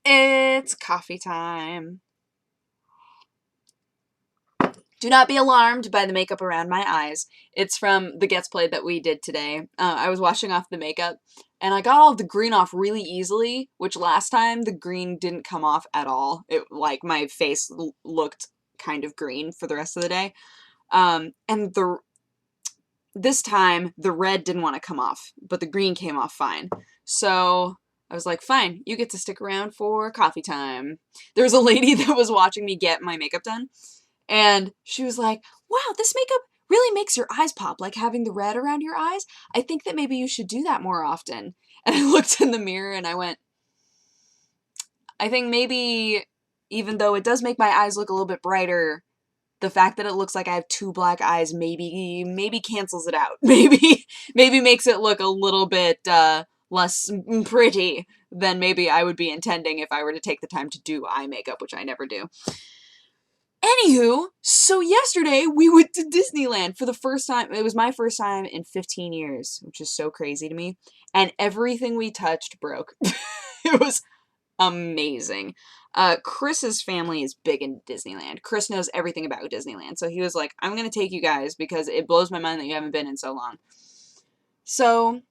It's coffee time. Do not be alarmed by the makeup around my eyes. It's from the Gets Played that we did today. I was washing off the makeup, and I got all of the green off really easily, which last time the green didn't come off at all. Like, my face looked kind of green for the rest of the day. And this time, the red didn't want to come off, but the green came off fine. So I was like, fine, you get to stick around for coffee time. There was a lady that was watching me get my makeup done, and she was like, wow, this makeup really makes your eyes pop, like having the red around your eyes. I think that maybe you should do that more often. And I looked in the mirror and I went, I think maybe even though it does make my eyes look a little bit brighter, the fact that it looks like I have two black eyes maybe cancels it out. Maybe makes it look a little bit less pretty than maybe I would be intending if I were to take the time to do eye makeup, which I never do. Anywho, so yesterday we went to Disneyland for the first time. It was my first time in 15 years, which is so crazy to me. And everything we touched broke. It was amazing. Chris's family is big in Disneyland. Chris knows everything about Disneyland. So he was like, I'm going to take you guys because it blows my mind that you haven't been in so long. So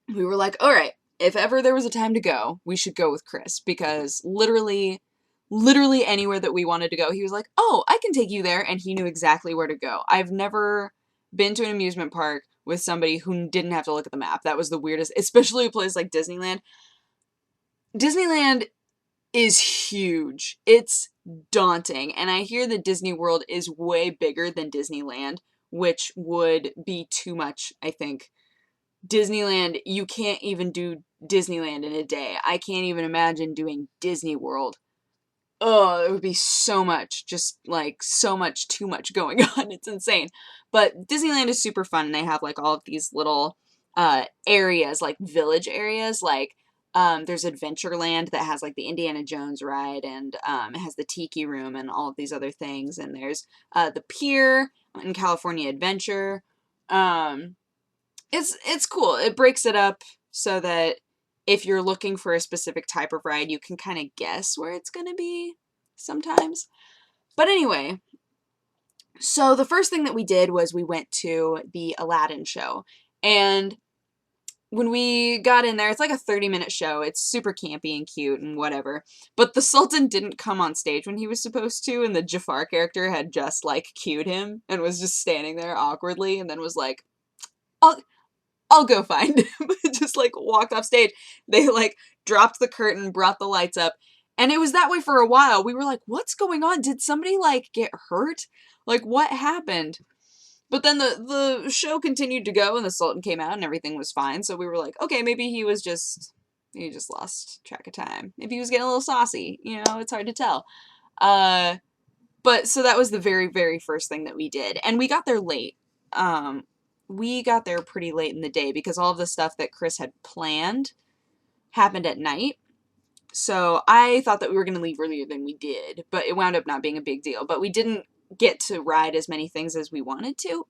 we were like, all right, if ever there was a time to go, we should go with Chris because literally anywhere that we wanted to go, he was like, oh, I can take you there, and he knew exactly where to go. I've never been to an amusement park with somebody who didn't have to look at the map. That was the weirdest, especially a place like Disneyland. Disneyland is huge. It's daunting, and I hear that Disney World is way bigger than Disneyland, which would be too much, I think. Disneyland, you can't even do Disneyland in a day. I can't even imagine doing Disney World. Oh, it would be so much, just like so much too much going on. It's insane. But Disneyland is super fun, and they have like all of these little areas, like village areas. Like there's Adventureland that has like the Indiana Jones ride, and it has the Tiki Room and all of these other things. And there's the Pier and California Adventure. Um, it's cool. It breaks it up so that if you're looking for a specific type of ride, you can kind of guess where it's going to be sometimes. But anyway, so the first thing that we did was we went to the Aladdin show. And when we got in there, it's like a 30-minute show. It's super campy and cute and whatever. But the Sultan didn't come on stage when he was supposed to, and the Jafar character had just like cued him and was just standing there awkwardly and then was like, I'll I'll go find him. Just like walked off stage. They like dropped the curtain, brought the lights up, and it was that way for a while. We were like, what's going on? Did somebody like get hurt? Like what happened? But then the show continued to go and the Sultan came out and everything was fine. So we were like, okay, maybe he just lost track of time. Maybe he was getting a little saucy. You know, it's hard to tell. Uh but so that was the very, very first thing that we did. And we got there late. We got there pretty late in the day because all of the stuff that Chris had planned happened at night. So I thought that we were going to leave earlier than we did, but it wound up not being a big deal. But we didn't get to ride as many things as we wanted to.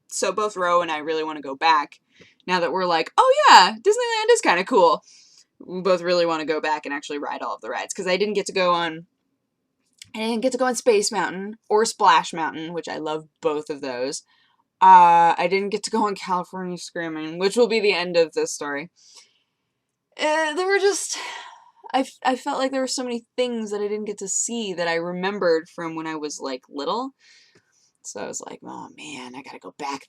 So both Ro and I really want to go back now that we're like, oh yeah, Disneyland is kind of cool. We both really want to go back and actually ride all of the rides because I didn't get to go on Space Mountain or Splash Mountain, which I love both of those. I didn't get to go on California Screaming, which will be the end of this story. There were just... I felt like there were so many things that I didn't get to see that I remembered from when I was, like, little. So I was like, oh man, I gotta go back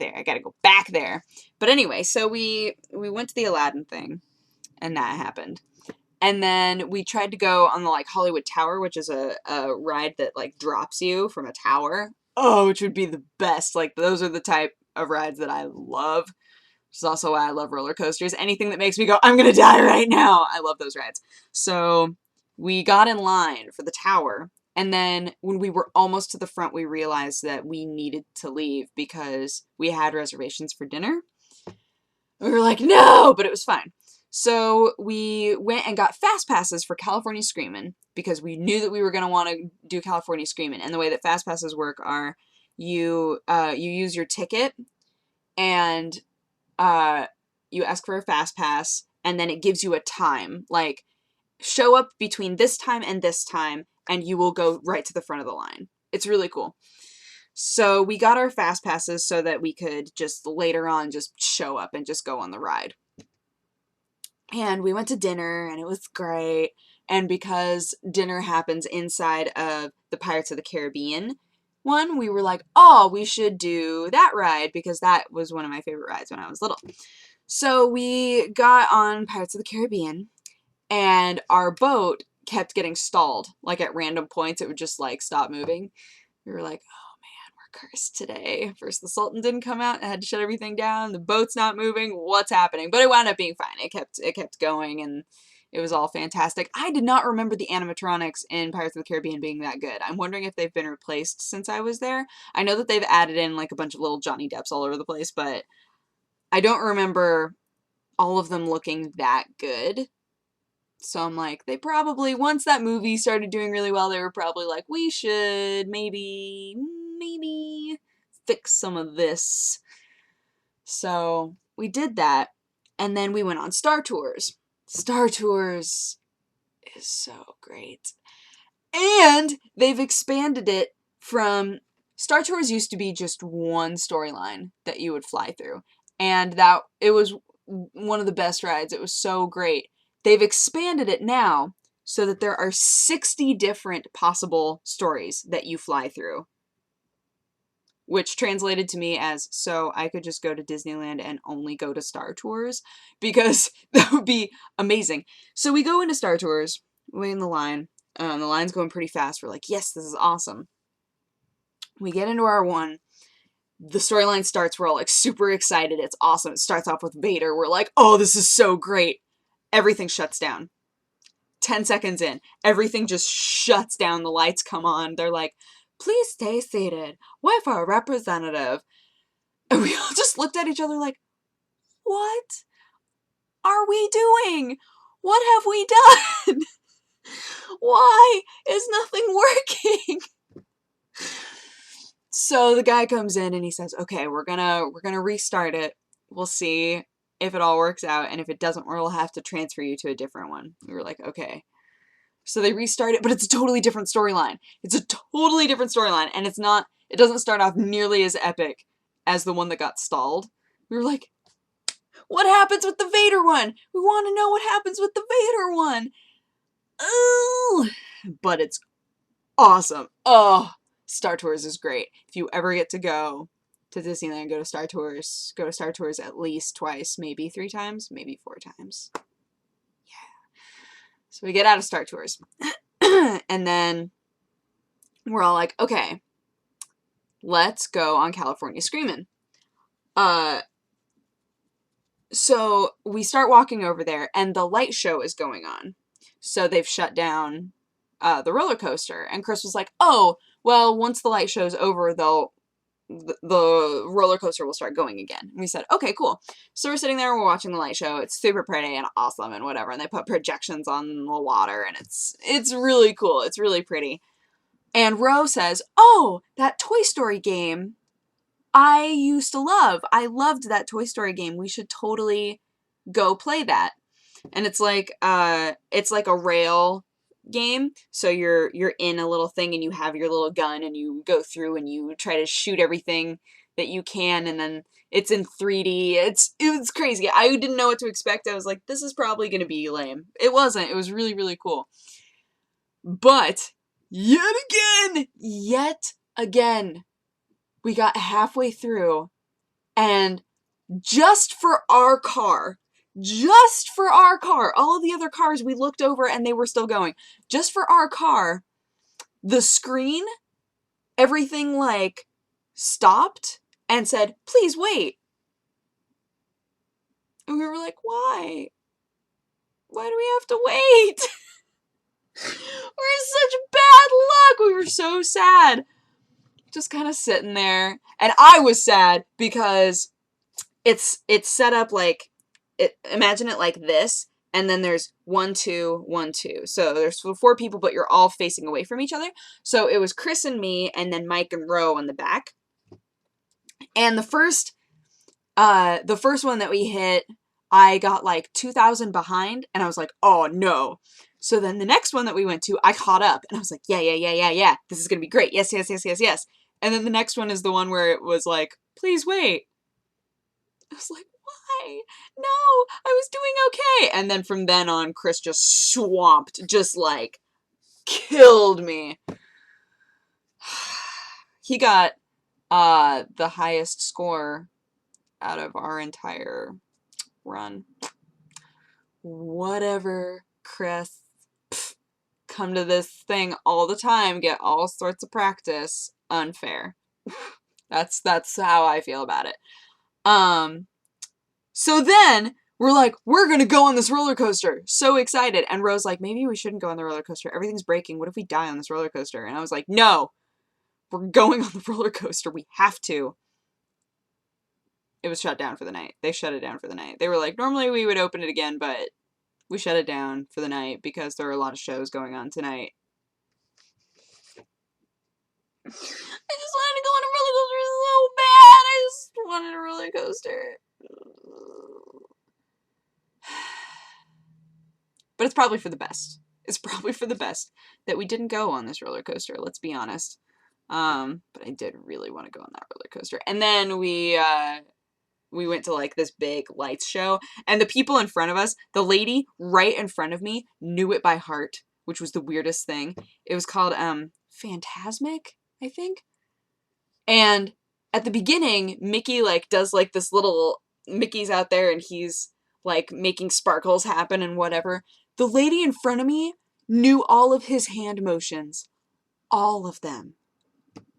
there. But anyway, so we went to the Aladdin thing, and that happened. And then we tried to go on the, like, Hollywood Tower, which is a ride that, like, drops you from a tower. Oh, which would be the best. Like, those are the type of rides that I love. Which is also why I love roller coasters. Anything that makes me go, I'm gonna die right now. I love those rides. So we got in line for the tower. And then when we were almost to the front, we realized that we needed to leave because we had reservations for dinner. We were like, no, but it was fine. So we went and got fast passes for California Screamin' because we knew that we were going to want to do California Screamin'. And the way that fast passes work are you use your ticket and you ask for a fast pass, and then it gives you a time. Like, show up between this time and this time, and you will go right to the front of the line. It's really cool. So we got our fast passes so that we could just later on just show up and just go on the ride. And we went to dinner, and it was great. And because dinner happens inside of the Pirates of the Caribbean one, we were like, oh, we should do that ride, because that was one of my favorite rides when I was little. So we got on Pirates of the Caribbean, and our boat kept getting stalled. Like at random points, it would just like stop moving. We were like, oh man, we're cursed today. First the Sultan didn't come out, I had to shut everything down, the boat's not moving, what's happening? But it wound up being fine. It kept going, and it was all fantastic. I did not remember the animatronics in Pirates of the Caribbean being that good. I'm wondering if they've been replaced since I was there. I know that they've added in like a bunch of little Johnny Depps all over the place, but I don't remember all of them looking that good. So I'm like, they probably, once that movie started doing really well, they were probably like, we should maybe fix some of this. So we did that, and then we went on Star Tours. Star Tours is so great. And they've expanded it from, Star Tours used to be just one storyline that you would fly through. And it was one of the best rides. It was so great. They've expanded it now so that there are 60 different possible stories that you fly through. Which translated to me as, so I could just go to Disneyland and only go to Star Tours, because that would be amazing. So we go into Star Tours, wait in the line. The line's going pretty fast. We're like, yes, this is awesome. We get into our one. The storyline starts. We're all like super excited. It's awesome. It starts off with Vader. We're like, oh, this is so great. Everything shuts down. 10 seconds in, everything just shuts down. The lights come on. They're like, please stay seated. Wait for a representative. And we all just looked at each other like, what are we doing? What have we done? Why is nothing working? So the guy comes in and he says, okay, we're gonna restart it. We'll see if it all works out, and if it doesn't, we'll have to transfer you to a different one. We were like, okay. So they restart it, but it's a totally different storyline. It's a totally different storyline, and it doesn't start off nearly as epic as the one that got stalled. We were like, what happens with the Vader one? We want to know what happens with the Vader one. Ooh, but it's awesome. Oh, Star Tours is great. If you ever get to go to Disneyland, go to Star Tours. Go to Star Tours at least twice, maybe 3 times, maybe 4 times. Yeah. So we get out of Star Tours. And then we're all like, okay, let's go on California Screamin'. So we start walking over there, and the light show is going on. So they've shut down the roller coaster. And Chris was like, oh, well, once the light show's over, the roller coaster will start going again. And we said, okay, cool. So we're sitting there, we're watching the light show. It's super pretty and awesome and whatever. And they put projections on the water, and it's really cool. It's really pretty. And Ro says, oh, that Toy Story game I used to love. I loved that Toy Story game. We should totally go play that. And it's like a rail game. So you're in a little thing, and you have your little gun, and you go through and you try to shoot everything that you can, and then it's in 3D. It was crazy. I didn't know what to expect. I was like, this is probably going to be lame. It wasn't. It was really, really cool. But yet again, we got halfway through, and just for our car, all of the other cars we looked over and they were still going. Just for our car, the screen, everything like stopped and said, please wait. And we were like, why? Why do we have to wait? We're in such bad luck. We were so sad. Just kind of sitting there. And I was sad because it's set up like, imagine it like this, and then there's 1, 2, 1, 2. So there's 4 people, but you're all facing away from each other. So it was Chris and me, and then Mike and Ro on the back. And the first one that we hit, I got like 2,000 behind, and I was like, oh no. So then the next one that we went to, I caught up, and I was like, yeah. This is gonna be great. Yes. And then the next one is the one where it was like, please wait. I was like, why? No, I was doing okay. And then from then on, Chris just swamped, just like killed me. He got the highest score out of our entire run. Whatever, Chris. Pfft, come to this thing all the time, get all sorts of practice. Unfair. That's how I feel about it. So then we're like, we're gonna go on this roller coaster. So excited. And Ro's like, maybe we shouldn't go on the roller coaster. Everything's breaking. What if we die on this roller coaster? And I was like, no, we're going on the roller coaster. We have to. It was shut down for the night. They shut it down for the night. They were like, normally we would open it again, but we shut it down for the night because there are a lot of shows going on tonight. I just wanted to go on a roller coaster so bad. I just wanted a roller coaster. But it's probably for the best. It's probably for the best that we didn't go on this roller coaster, let's be honest. But I did really want to go on that roller coaster. And then we went to like this big lights show, and the people in front of us, the lady right in front of me knew it by heart, which was the weirdest thing. It was called Phantasmic, I think. And at the beginning, Mickey like does like this little, Mickey's out there and he's like making sparkles happen and whatever. The lady in front of me knew all of his hand motions. All of them.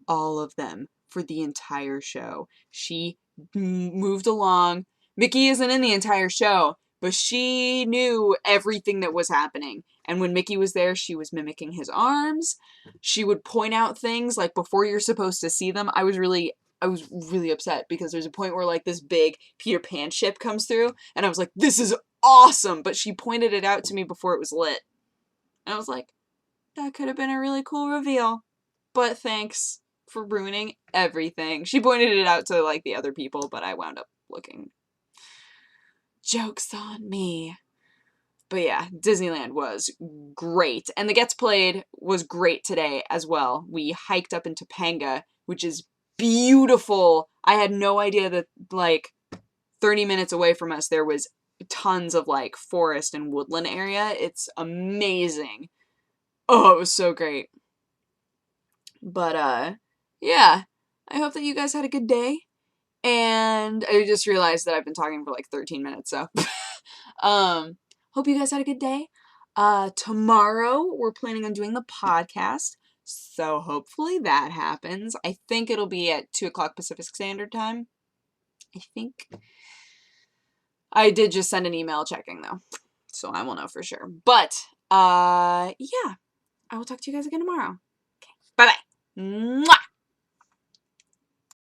All of them for the entire show. She moved along. Mickey isn't in the entire show, but she knew everything that was happening. And when Mickey was there, she was mimicking his arms. She would point out things like before you're supposed to see them. I was really upset because there's a point where like this big Peter Pan ship comes through, and I was like, this is awesome, but she pointed it out to me before it was lit. And I was like, that could have been a really cool reveal, but thanks for ruining everything. She pointed it out to like the other people, but I wound up looking. Joke's on me. But yeah, Disneyland was great. And the Gets Played was great today as well. We hiked up in Topanga, which is beautiful. I had no idea that like 30 minutes away from us there was tons of like forest and woodland area. It's amazing. Oh, it was so great. But yeah, I hope that you guys had a good day. And I just realized that I've been talking for like 13 minutes, so hope you guys had a good day. Tomorrow we're planning on doing the podcast, so hopefully that happens. I think it'll be at 2 o'clock Pacific Standard Time. I think. I did just send an email checking though, so I will know for sure. But yeah, I will talk to you guys again tomorrow. Okay, bye bye. Mwah!